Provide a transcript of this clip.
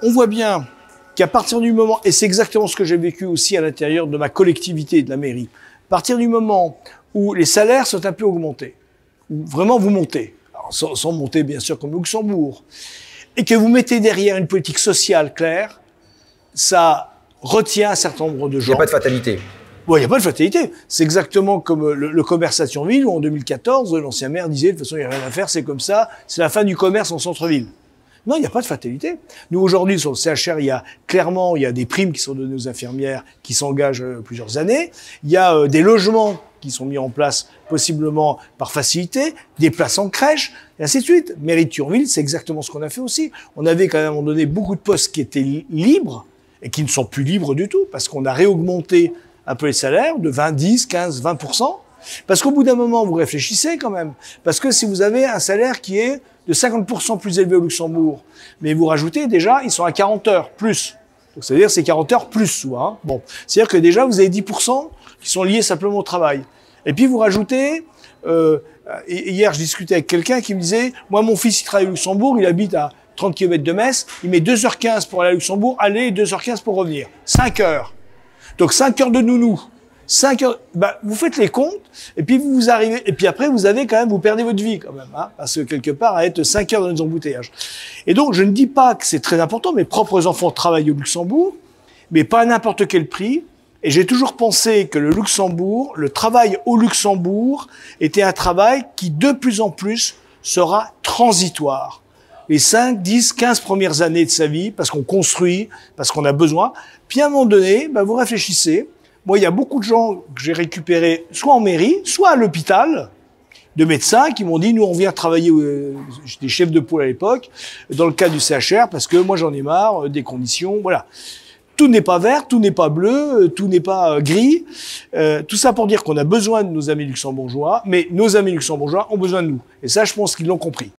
on voit bien qu'à partir du moment, et c'est exactement ce que j'ai vécu aussi à l'intérieur de ma collectivité, de la mairie, à partir du moment où les salaires sont un peu augmentés, où vraiment vous montez, alors sans monter bien sûr comme au Luxembourg, et que vous mettez derrière une politique sociale claire, ça retient un certain nombre de gens. Il n'y a pas de fatalité. Ouais, il n'y a pas de fatalité. C'est exactement comme le commerce à Thionville, où en 2014, l'ancien maire disait, de toute façon, il n'y a rien à faire, c'est comme ça, c'est la fin du commerce en centre-ville. Non, il n'y a pas de fatalité. Nous, aujourd'hui, sur le CHR, il y a des primes qui sont données aux infirmières qui s'engagent plusieurs années. Il y a des logements qui sont mis en place, possiblement par facilité, des places en crèche, et ainsi de suite. Mairie de Thionville, c'est exactement ce qu'on a fait aussi. On avait quand même, à un moment donné, beaucoup de postes qui étaient libres, et qui ne sont plus libres du tout, parce qu'on a réaugmenté un peu les salaires de 20, 10, 15, 20%. Parce qu'au bout d'un moment, vous réfléchissez quand même. Parce que si vous avez un salaire qui est de 50% plus élevé au Luxembourg, mais vous rajoutez déjà, ils sont à 40 heures plus. Donc ça veut dire c'est 40 heures plus soit. Hein. Bon, c'est-à-dire que déjà vous avez 10% qui sont liés simplement au travail. Et puis vous rajoutez. Hier, je discutais avec quelqu'un qui me disait, moi mon fils il travaille au Luxembourg, il habite à 30 km de Metz, il met 2h15 pour aller à Luxembourg, aller et 2h15 pour revenir. 5 heures. Donc 5 heures de nounou. 5 heures, bah, vous faites les comptes, et puis vous arrivez, et puis après, vous perdez votre vie, quand même, hein, parce que quelque part, à être 5 heures dans les embouteillages. Et donc, je ne dis pas que c'est très important, mes propres enfants travaillent au Luxembourg, mais pas à n'importe quel prix. Et j'ai toujours pensé que le travail au Luxembourg était un travail qui, de plus en plus, sera transitoire. Les 5, 10, 15 premières années de sa vie, parce qu'on construit, parce qu'on a besoin. Puis à un moment donné, bah, vous réfléchissez. Moi, il y a beaucoup de gens que j'ai récupérés, soit en mairie, soit à l'hôpital, de médecins qui m'ont dit, nous, on vient travailler, j'étais chef de pôle à l'époque, dans le cadre du CHR, parce que moi, j'en ai marre des conditions, voilà. Tout n'est pas vert, tout n'est pas bleu, tout n'est pas gris. Tout ça pour dire qu'on a besoin de nos amis luxembourgeois, mais nos amis luxembourgeois ont besoin de nous. Et ça, je pense qu'ils l'ont compris.